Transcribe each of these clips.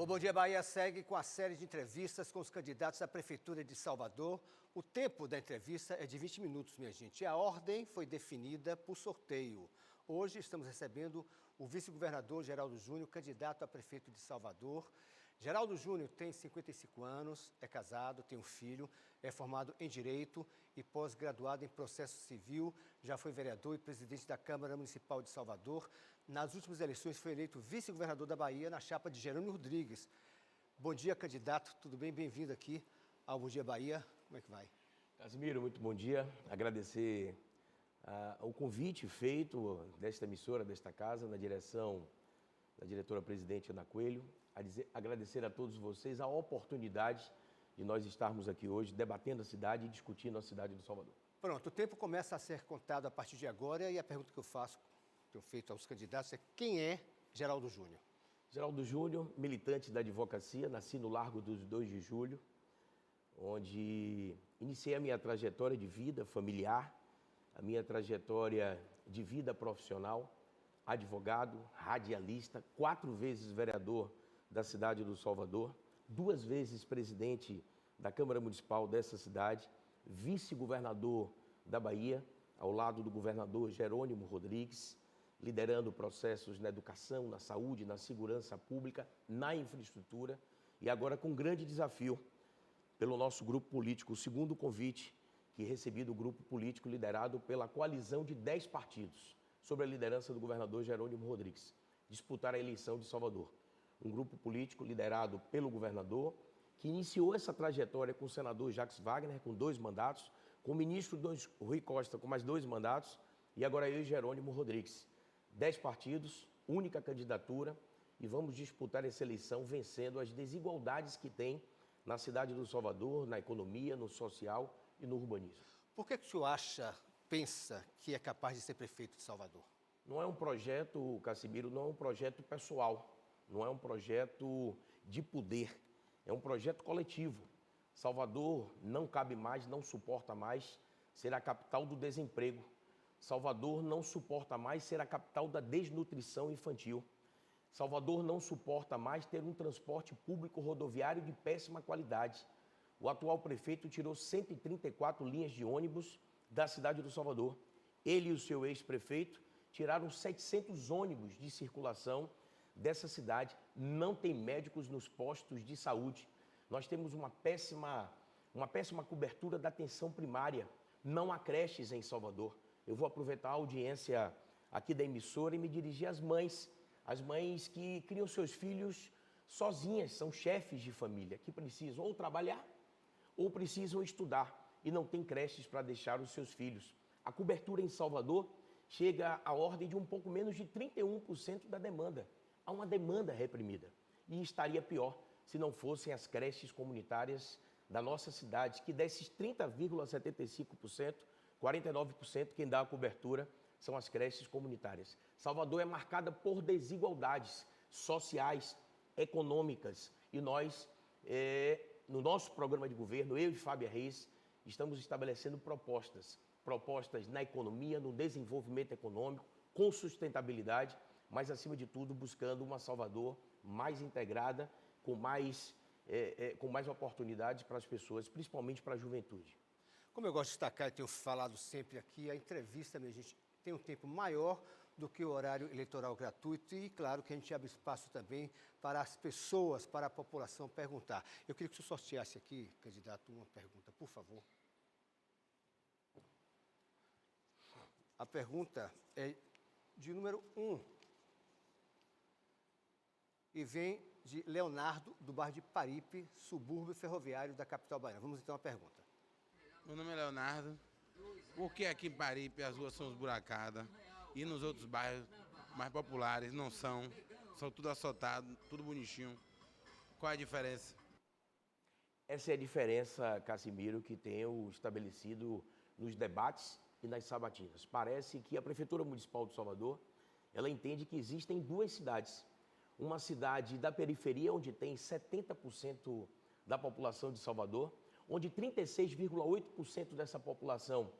O Bom Dia Bahia segue com a série de entrevistas com os candidatos à Prefeitura de Salvador. O tempo da entrevista é de 20 minutos, minha gente. E a ordem foi definida por sorteio. Hoje estamos recebendo o vice-governador Geraldo Júnior, candidato a prefeito de Salvador. Geraldo Júnior tem 55 anos, é casado, tem um filho, é formado em Direito e pós-graduado em Processo Civil, já foi vereador e presidente da Câmara Municipal de Salvador. Nas últimas eleições foi eleito vice-governador da Bahia na chapa de Jerônimo Rodrigues. Bom dia, candidato, tudo bem? Bem-vindo aqui ao Bom Dia Bahia. Como é que vai? Casimiro, muito bom dia. Agradecer o convite feito desta emissora, desta casa, na direção da diretora-presidente Ana Coelho. Agradecer a todos vocês a oportunidade de nós estarmos aqui hoje debatendo a cidade e discutindo a cidade do Salvador. Pronto, o tempo começa a ser contado a partir de agora e a pergunta que eu faço, tenho feito aos candidatos, é quem é Geraldo Júnior? Geraldo Júnior, militante da advocacia, nasci no Largo dos 2 de Julho, onde iniciei a minha trajetória de vida familiar, a minha trajetória de vida profissional, advogado, radialista, 4 vezes vereador da cidade do Salvador, 2 vezes presidente da Câmara Municipal dessa cidade, vice-governador da Bahia, ao lado do governador Jerônimo Rodrigues, liderando processos na educação, na saúde, na segurança pública, na infraestrutura e agora com um grande desafio pelo nosso grupo político, o segundo convite que recebi do grupo político liderado pela coalizão de 10 partidos, sob a liderança do governador Jerônimo Rodrigues, disputar a eleição de Salvador. Um grupo político liderado pelo governador, que iniciou essa trajetória com o senador Jacques Wagner, com 2 mandatos, com o ministro Rui Costa, com mais 2 mandatos, e agora eu e Jerônimo Rodrigues. 10 partidos, única candidatura, e vamos disputar essa eleição vencendo as desigualdades que tem na cidade do Salvador, na economia, no social e no urbanismo. Por que o senhor pensa que é capaz de ser prefeito de Salvador? Não é um projeto, Casimiro, não é um projeto pessoal, não é um projeto de poder, é um projeto coletivo. Salvador não cabe mais, não suporta mais ser a capital do desemprego. Salvador não suporta mais ser a capital da desnutrição infantil. Salvador não suporta mais ter um transporte público rodoviário de péssima qualidade. O atual prefeito tirou 134 linhas de ônibus da cidade do Salvador. Ele e o seu ex-prefeito tiraram 700 ônibus de circulação dessa cidade. Não tem médicos nos postos de saúde. Nós temos uma péssima cobertura da atenção primária. Não há creches em Salvador. Eu vou aproveitar a audiência aqui da emissora e me dirigir às mães que criam seus filhos sozinhas, são chefes de família, que precisam ou trabalhar ou precisam estudar e não tem creches para deixar os seus filhos. A cobertura em Salvador chega à ordem de um pouco menos de 31% da demanda. Há uma demanda reprimida e estaria pior se não fossem as creches comunitárias da nossa cidade, que desses 30,75%, 49% quem dá a cobertura são as creches comunitárias. Salvador é marcada por desigualdades sociais, econômicas, e nós, no nosso programa de governo, eu e Fábia Reis, estamos estabelecendo propostas na economia, no desenvolvimento econômico, com sustentabilidade, mas, acima de tudo, buscando uma Salvador mais integrada, com mais oportunidades para as pessoas, principalmente para a juventude. Como eu gosto de destacar e tenho falado sempre aqui, a entrevista, minha gente, tem um tempo maior do que o horário eleitoral gratuito e, claro, que a gente abre espaço também para as pessoas, para a população perguntar. Eu queria que o senhor sorteasse aqui, candidato, uma pergunta, por favor. A pergunta é de número 1 e vem de Leonardo, do bairro de Paripe, subúrbio ferroviário da capital baiana. Vamos então à pergunta. Meu nome é Leonardo. Por que aqui em Paripe as ruas são esburacadas e nos outros bairros mais populares não são? São tudo assaltado, tudo bonitinho. Qual é a diferença? Essa é a diferença, Casimiro, que tenho estabelecido nos debates e nas sabatinas. Parece que a Prefeitura Municipal de Salvador, ela entende que existem 2 cidades. Uma cidade da periferia, onde tem 70% da população de Salvador, onde 36,8% dessa população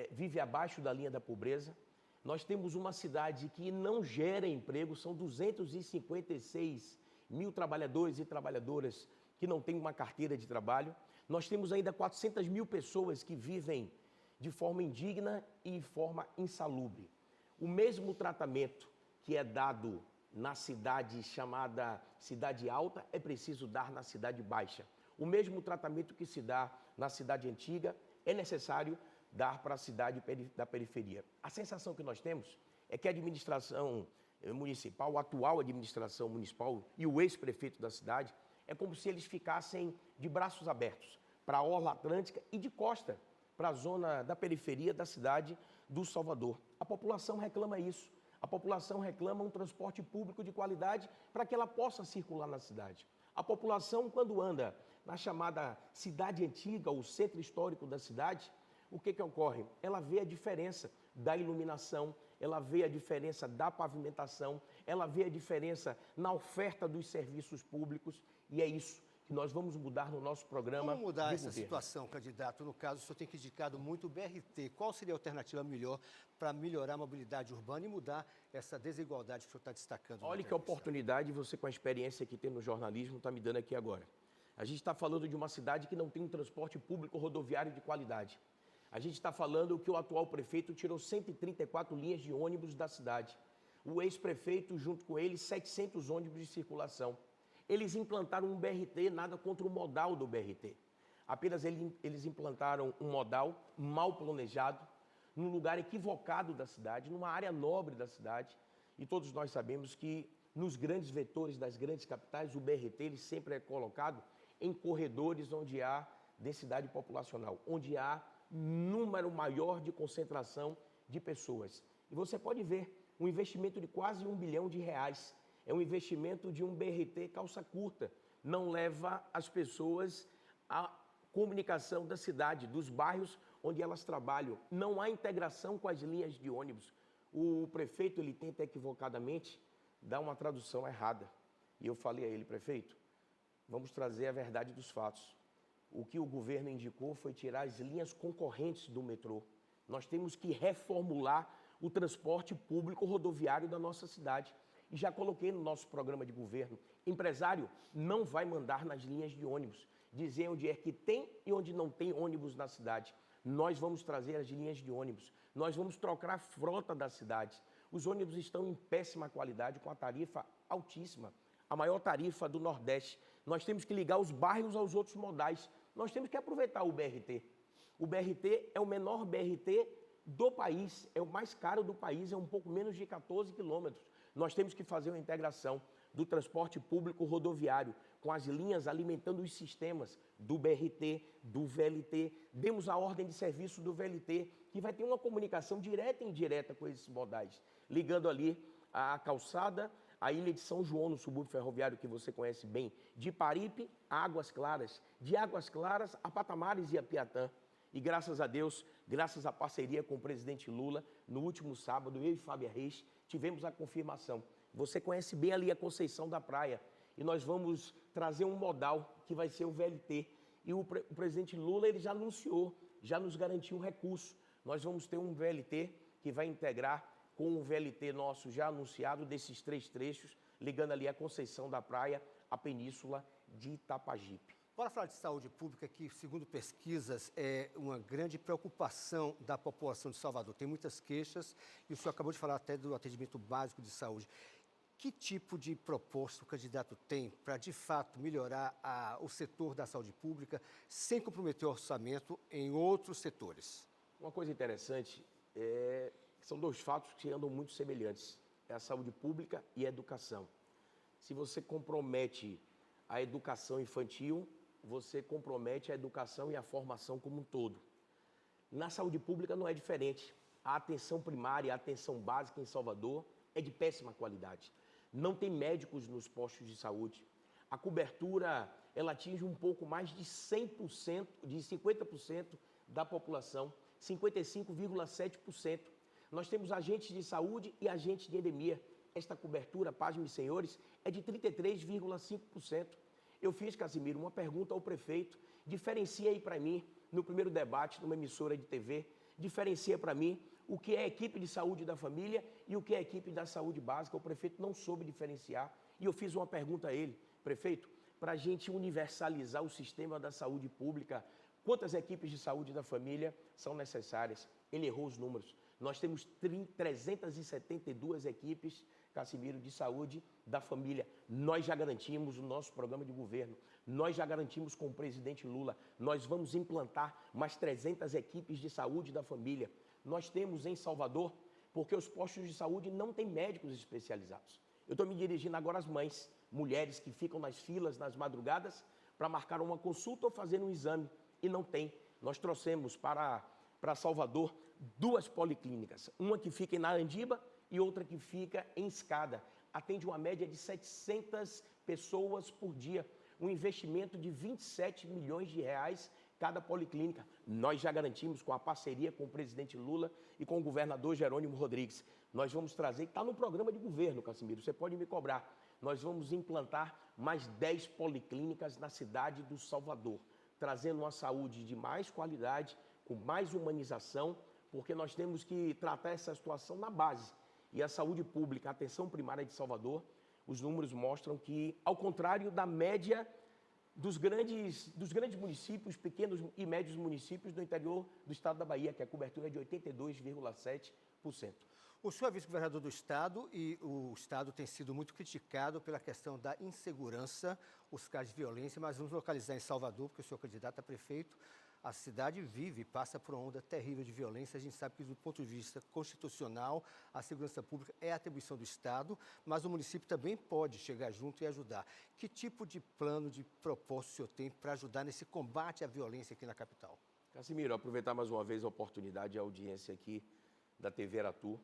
vive abaixo da linha da pobreza. Nós temos uma cidade que não gera emprego, são 256 1.000 trabalhadores e trabalhadoras que não têm uma carteira de trabalho. Nós temos ainda 400.000 pessoas que vivem de forma indigna e de forma insalubre. O mesmo tratamento que é dado na cidade chamada Cidade Alta é preciso dar na Cidade Baixa. O mesmo tratamento que se dá na cidade antiga é necessário dar para a cidade da periferia. A sensação que nós temos é que a administração municipal, a atual administração municipal e o ex-prefeito da cidade, é como se eles ficassem de braços abertos para a orla atlântica e de costa para a zona da periferia da cidade do Salvador. A população reclama isso. A população reclama um transporte público de qualidade para que ela possa circular na cidade. A população, quando anda na chamada cidade antiga, o centro histórico da cidade, o que ocorre? Ela vê a diferença da iluminação, ela vê a diferença da pavimentação, ela vê a diferença na oferta dos serviços públicos, e é isso que nós vamos mudar no nosso programa. Como mudar essa situação, candidato? No caso, o senhor tem criticado muito o BRT. Qual seria a alternativa melhor para melhorar a mobilidade urbana e mudar essa desigualdade que o senhor está destacando? Olha que oportunidade você, com a experiência que tem no jornalismo, está me dando aqui agora. A gente está falando de uma cidade que não tem um transporte público rodoviário de qualidade. A gente está falando que o atual prefeito tirou 134 linhas de ônibus da cidade. O ex-prefeito, junto com ele, 700 ônibus de circulação. Eles implantaram um BRT, nada contra o modal do BRT. Apenas eles implantaram um modal mal planejado, num lugar equivocado da cidade, numa área nobre da cidade. E todos nós sabemos que nos grandes vetores das grandes capitais, o BRT ele sempre é colocado em corredores onde há densidade populacional, onde há número maior de concentração de pessoas. E você pode ver um investimento de quase R$1 bilhão. É um investimento de um BRT calça curta. Não leva as pessoas à comunicação da cidade, dos bairros onde elas trabalham. Não há integração com as linhas de ônibus. O prefeito ele tenta equivocadamente dar uma tradução errada. E eu falei a ele, prefeito, vamos trazer a verdade dos fatos. O que o governo indicou foi tirar as linhas concorrentes do metrô. Nós temos que reformular o transporte público rodoviário da nossa cidade. E já coloquei no nosso programa de governo, empresário não vai mandar nas linhas de ônibus, dizer onde é que tem e onde não tem ônibus na cidade. Nós vamos trazer as linhas de ônibus, nós vamos trocar a frota da cidade. Os ônibus estão em péssima qualidade, com a tarifa altíssima, a maior tarifa do Nordeste. Nós temos que ligar os bairros aos outros modais. Nós temos que aproveitar o BRT. O BRT é o menor BRT do país, é o mais caro do país, é um pouco menos de 14 quilômetros. Nós temos que fazer uma integração do transporte público rodoviário, com as linhas alimentando os sistemas do BRT, do VLT. Demos a ordem de serviço do VLT, que vai ter uma comunicação direta e indireta com esses modais, ligando ali a calçada, a ilha de São João, no subúrbio ferroviário, que você conhece bem, de Paripe a Águas Claras, de Águas Claras a Patamares e a Piatã. E graças a Deus, graças à parceria com o presidente Lula, no último sábado, eu e Fábia Reis tivemos a confirmação. Você conhece bem ali a Conceição da Praia, e nós vamos trazer um modal que vai ser o VLT. E o presidente Lula ele já anunciou, já nos garantiu um recurso. Nós vamos ter um VLT que vai integrar com o VLT nosso já anunciado desses 3 trechos, ligando ali a Conceição da Praia à Península de Itapajipe. Bora falar de saúde pública, que, segundo pesquisas, é uma grande preocupação da população de Salvador. Tem muitas queixas e o senhor acabou de falar até do atendimento básico de saúde. Que tipo de proposta o candidato tem para, de fato, melhorar o setor da saúde pública sem comprometer o orçamento em outros setores? Uma coisa interessante são 2 fatos que andam muito semelhantes. É a saúde pública e a educação. Se você compromete a educação infantil, você compromete a educação e a formação como um todo. Na saúde pública não é diferente. A atenção primária, a atenção básica em Salvador é de péssima qualidade. Não tem médicos nos postos de saúde. A cobertura, ela atinge um pouco mais de 100%, de 50% da população, 55,7%. Nós temos agentes de saúde e agentes de endemia. Esta cobertura, pasmem senhores, é de 33,5%. Eu fiz, Casimiro, uma pergunta ao prefeito, diferencia aí para mim, no primeiro debate, numa emissora de TV, diferencia para mim o que é equipe de saúde da família e o que é equipe da saúde básica. O prefeito não soube diferenciar. E eu fiz uma pergunta a ele, prefeito, para a gente universalizar o sistema da saúde pública, quantas equipes de saúde da família são necessárias? Ele errou os números. Nós temos 372 equipes, Cassimiro, de saúde da família. Nós já garantimos o nosso programa de governo. Nós já garantimos com o presidente Lula. Nós vamos implantar mais 300 equipes de saúde da família. Nós temos em Salvador, porque os postos de saúde não têm médicos especializados. Eu estou me dirigindo agora às mães, mulheres que ficam nas filas, nas madrugadas, para marcar uma consulta ou fazer um exame. E não tem. Nós trouxemos para Salvador 2 policlínicas. Uma que fica em Narandiba e outra que fica em Escada. Atende uma média de 700 pessoas por dia. Um investimento de 27 milhões de reais cada policlínica. Nós já garantimos com a parceria com o presidente Lula e com o governador Jerônimo Rodrigues. Nós vamos trazer, está no programa de governo, Cassimiro, você pode me cobrar. Nós vamos implantar mais 10 policlínicas na cidade do Salvador, trazendo uma saúde de mais qualidade, com mais humanização, porque nós temos que tratar essa situação na base. E a saúde pública, a atenção primária de Salvador, os números mostram que, ao contrário da média dos grandes municípios, pequenos e médios municípios do interior do estado da Bahia, que a cobertura é de 82,7%. O senhor é vice-governador do estado e o estado tem sido muito criticado pela questão da insegurança, os casos de violência, mas vamos localizar em Salvador, porque o senhor é candidato a prefeito. A cidade vive e passa por uma onda terrível de violência. A gente sabe que, do ponto de vista constitucional, a segurança pública é atribuição do Estado, mas o município também pode chegar junto e ajudar. Que tipo de plano, de propósito o senhor tem para ajudar nesse combate à violência aqui na capital? Cassimiro, aproveitar mais uma vez a oportunidade e a audiência aqui da TV Aratu.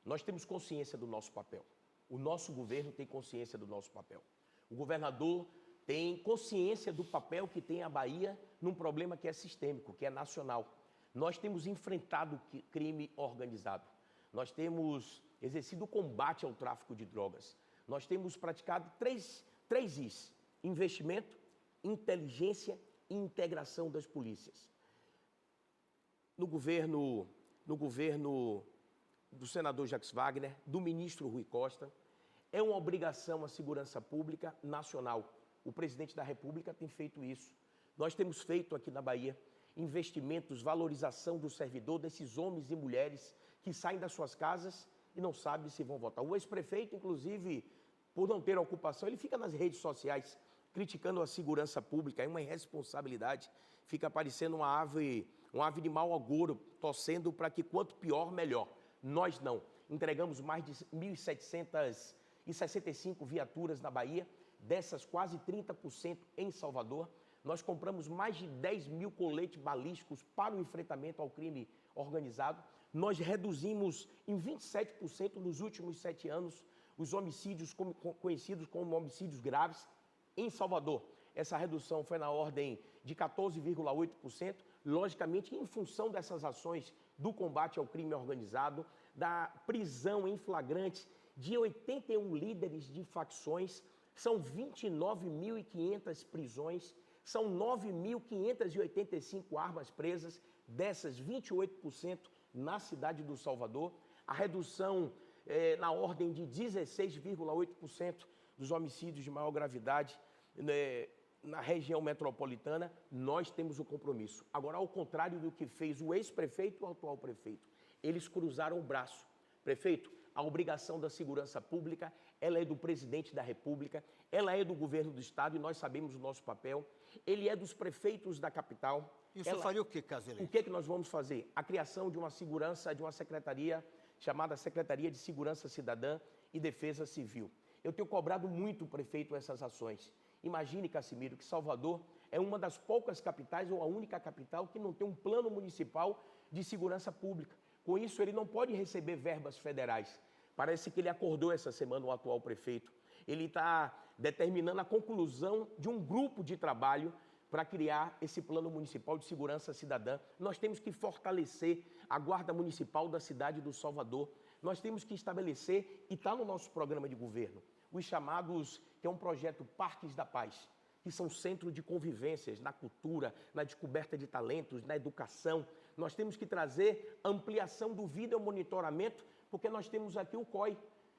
Nós temos consciência do nosso papel. O nosso governo tem consciência do nosso papel. O governador tem consciência do papel que tem a Bahia num problema que é sistêmico, que é nacional. Nós temos enfrentado o crime organizado. Nós temos exercido o combate ao tráfico de drogas. Nós temos praticado três Is: investimento, inteligência e integração das polícias. No governo do senador Jacques Wagner, do ministro Rui Costa, é uma obrigação a segurança pública nacional. O presidente da República tem feito isso. Nós temos feito aqui na Bahia investimentos, valorização do servidor, desses homens e mulheres que saem das suas casas e não sabem se vão votar. O ex-prefeito, inclusive, por não ter ocupação, ele fica nas redes sociais criticando a segurança pública. É uma irresponsabilidade. Fica parecendo uma ave de mau agouro, torcendo para que quanto pior, melhor. Nós não. Entregamos mais de 1.765 viaturas na Bahia, dessas quase 30% em Salvador. Nós compramos mais de 10 mil coletes balísticos para o enfrentamento ao crime organizado. Nós reduzimos em 27% nos últimos 7 anos os homicídios conhecidos como homicídios graves em Salvador. Essa redução foi na ordem de 14,8%, logicamente em função dessas ações do combate ao crime organizado, da prisão em flagrante de 81 líderes de facções. São 29.500 prisões, são 9.585 armas presas, dessas 28% na cidade do Salvador. A redução na ordem de 16,8% dos homicídios de maior gravidade na região metropolitana. Nós temos o compromisso. Agora, ao contrário do que fez o ex-prefeito e o atual prefeito, eles cruzaram o braço. Prefeito, a obrigação da segurança pública, ela é do presidente da República, ela é do governo do estado e nós sabemos o nosso papel. Ele é dos prefeitos da capital. E o senhor faria o que, caso eleito? O que nós vamos fazer? A criação de uma secretaria chamada Secretaria de Segurança Cidadã e Defesa Civil. Eu tenho cobrado muito o prefeito essas ações. Imagine, Cassimiro, que Salvador é uma das poucas capitais ou a única capital que não tem um plano municipal de segurança pública. Com isso, ele não pode receber verbas federais. Parece que ele acordou essa semana, o atual prefeito. Ele está determinando a conclusão de um grupo de trabalho para criar esse plano municipal de segurança cidadã. Nós temos que fortalecer a Guarda Municipal da cidade do Salvador. Nós temos que estabelecer, e está no nosso programa de governo, os chamados, que é um projeto Parques da Paz, que que são centros de convivências, na cultura, na descoberta de talentos, na educação. Nós temos que trazer ampliação do videomonitoramento, porque nós temos aqui o COI,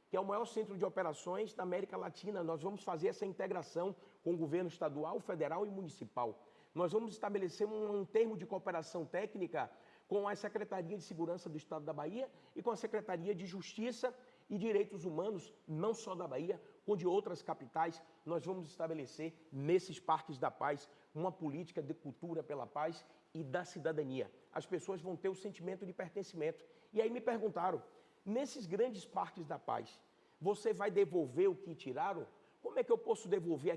que é o maior centro de operações da América Latina. Nós vamos fazer essa integração com o governo estadual, federal e municipal. Nós vamos estabelecer um termo de cooperação técnica com a Secretaria de Segurança do Estado da Bahia e com a Secretaria de Justiça e Direitos Humanos, não só da Bahia, como de outras capitais. Nós vamos estabelecer nesses parques da paz uma política de cultura pela paz e da cidadania. As pessoas vão ter o sentimento de pertencimento. E aí me perguntaram, nesses grandes parques da paz, você vai devolver o que tiraram? Como é que eu posso devolver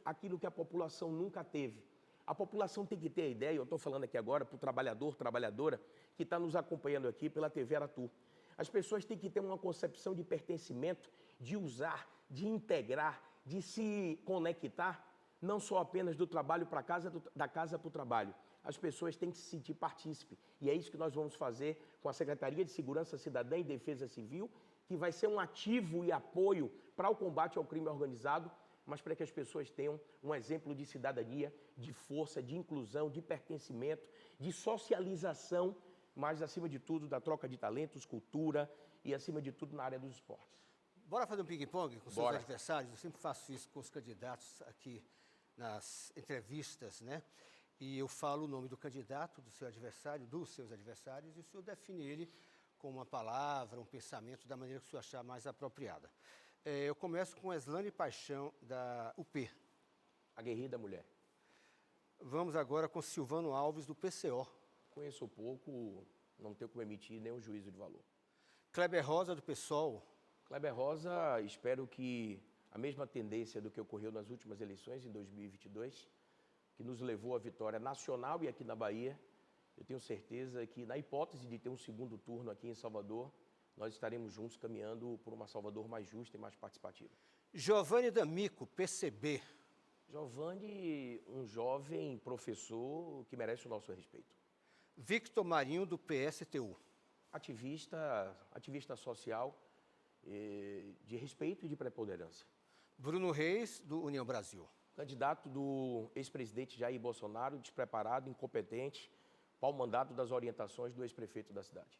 aquilo que a população nunca teve? A população tem que ter a ideia, eu estou falando aqui agora para o trabalhador, trabalhadora, que está nos acompanhando aqui pela TV Aratu. As pessoas têm que ter uma concepção de pertencimento, de usar, de integrar, de se conectar, não só apenas do trabalho para casa, da casa para o trabalho. As pessoas têm que se sentir partícipe. E é isso que nós vamos fazer com a Secretaria de Segurança Cidadã e Defesa Civil, que vai ser um ativo e apoio para o combate ao crime organizado, mas para que as pessoas tenham um exemplo de cidadania, de força, de inclusão, de pertencimento, de socialização, mas, acima de tudo, da troca de talentos, cultura e, acima de tudo, na área dos esportes. Bora fazer um ping-pong com seus adversários? Eu sempre faço isso com os candidatos aqui nas entrevistas, né? E eu falo o nome do candidato, do seu adversário, dos seus adversários, e o senhor define ele com uma palavra, um pensamento, da maneira que o senhor achar mais apropriada. Eu começo com a Eslane Paixão, da UP. Aguerrida mulher. Vamos agora com Silvano Alves, do PCO. Conheço pouco, não tenho como emitir nenhum juízo de valor. Kleber Rosa, do PSOL. Kleber Rosa, espero que a mesma tendência do que ocorreu nas últimas eleições, em 2022, que nos levou à vitória nacional e aqui na Bahia, eu tenho certeza que, na hipótese de ter um segundo turno aqui em Salvador, nós estaremos juntos caminhando por uma Salvador mais justa e mais participativa. Giovanni D'Amico, PCB. Giovanni, um jovem professor que merece o nosso respeito. Victor Marinho, do PSTU. Ativista social, de respeito e de preponderância. Bruno Reis, do União Brasil. Candidato do ex-presidente Jair Bolsonaro, despreparado, incompetente, pau-mandado das orientações do ex-prefeito da cidade.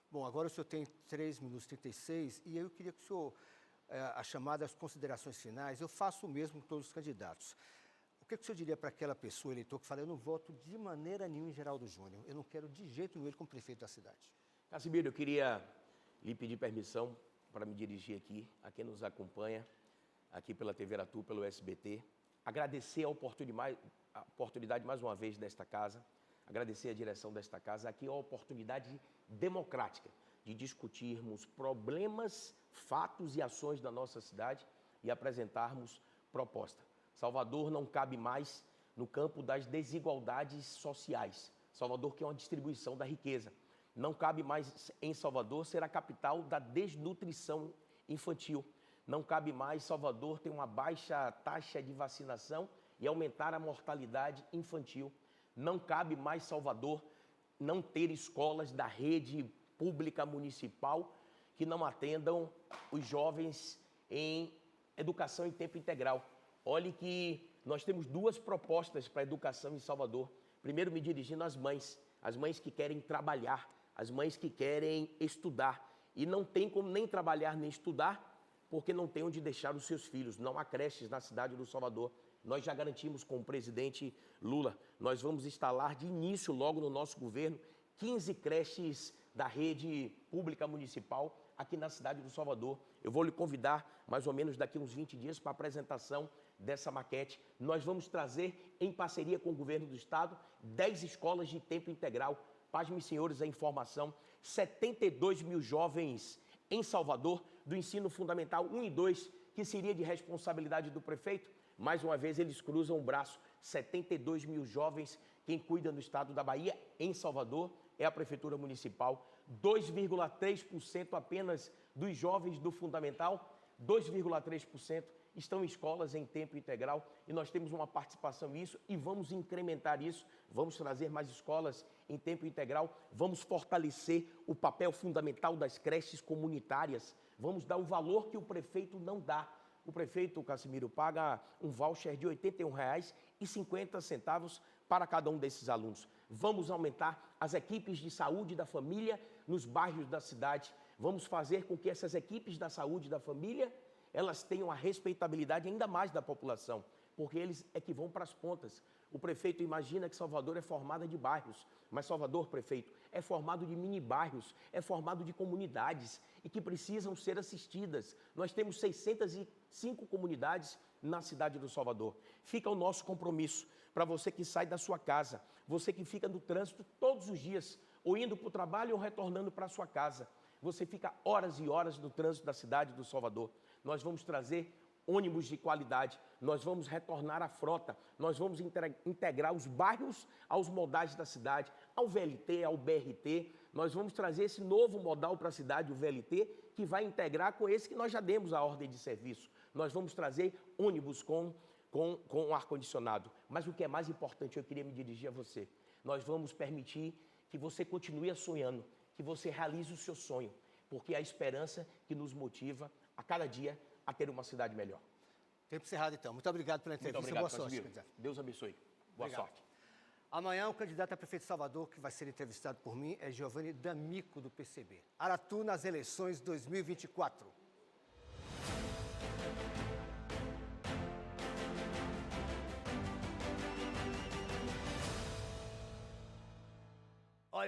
Bom, agora o senhor tem 3 minutos e 36, e eu queria que o senhor, a chamada às considerações finais, eu faço o mesmo com todos os candidatos. O que o senhor diria para aquela pessoa, eleitor, que fala, eu não voto de maneira nenhuma em Geraldo Júnior, eu não quero de jeito nenhum ele como prefeito da cidade? Casimiro, eu queria lhe pedir permissão para me dirigir aqui, a quem nos acompanha, aqui pela TV Aratu, pelo SBT, agradecer a oportunidade mais uma vez desta casa, agradecer a direção desta casa, aqui a oportunidade democrática de discutirmos problemas, fatos e ações da nossa cidade e apresentarmos proposta. Salvador não cabe mais no campo das desigualdades sociais. Salvador que é uma distribuição da riqueza. Não cabe mais em Salvador ser a capital da desnutrição infantil. Não cabe mais Salvador ter uma baixa taxa de vacinação e aumentar a mortalidade infantil. Não cabe mais Salvador não ter escolas da rede pública municipal que não atendam os jovens em educação em tempo integral. Olhe que nós temos 2 propostas para a educação em Salvador. Primeiro, me dirigindo às mães que querem trabalhar, as mães que querem estudar e não tem como nem trabalhar nem estudar porque não tem onde deixar os seus filhos. Não há creches na cidade do Salvador. Nós já garantimos com o presidente Lula, nós vamos instalar de início, logo no nosso governo, 15 creches da rede pública municipal aqui na cidade do Salvador. Eu vou lhe convidar, mais ou menos daqui a uns 20 dias, para a apresentação dessa maquete. Nós vamos trazer, em parceria com o governo do estado, 10 escolas de tempo integral. Pasmem, senhores, a informação, 72 mil jovens em Salvador, do ensino fundamental 1 e 2, que seria de responsabilidade do prefeito. Mais uma vez, eles cruzam o braço. 72 mil jovens, quem cuida no estado da Bahia, em Salvador, é a Prefeitura Municipal. 2,3% apenas dos jovens do fundamental, 2,3% estão em escolas em tempo integral e nós temos uma participação nisso e vamos incrementar isso, vamos trazer mais escolas em tempo integral, vamos fortalecer o papel fundamental das creches comunitárias, vamos dar o valor que o prefeito não dá. O prefeito Casimiro paga um voucher de R$ 81,50 para cada um desses alunos. Vamos aumentar as equipes de saúde da família nos bairros da cidade. Vamos fazer com que essas equipes da saúde da família, elas tenham a respeitabilidade ainda mais da população, porque eles é que vão para as pontas. O prefeito imagina que Salvador é formada de bairros, mas Salvador, prefeito, é formado de mini-bairros, é formado de comunidades e que precisam ser assistidas. Nós temos 605 comunidades na cidade do Salvador. Fica o nosso compromisso para você que sai da sua casa, você que fica no trânsito todos os dias, ou indo para o trabalho ou retornando para a sua casa. Você fica horas e horas no trânsito da cidade do Salvador. Nós vamos trazer ônibus de qualidade, nós vamos retornar a frota, nós vamos integrar os bairros aos modais da cidade, ao VLT, ao BRT, nós vamos trazer esse novo modal para a cidade, o VLT, que vai integrar com esse que nós já demos a ordem de serviço. Nós vamos trazer ônibus com ar-condicionado. Mas o que é mais importante, eu queria me dirigir a você, nós vamos permitir que você continue sonhando, que você realize o seu sonho, porque é a esperança que nos motiva a cada dia a ter uma cidade melhor. Tempo encerrado, então. Muito obrigado pela entrevista. Muito obrigado, boa sorte, Casimiro. candidato. Deus abençoe. Boa Obrigado. sorte. Amanhã, o candidato a prefeito de Salvador, que vai ser entrevistado por mim, é Giovanni D'Amico, do PCB. Aratu nas eleições 2024.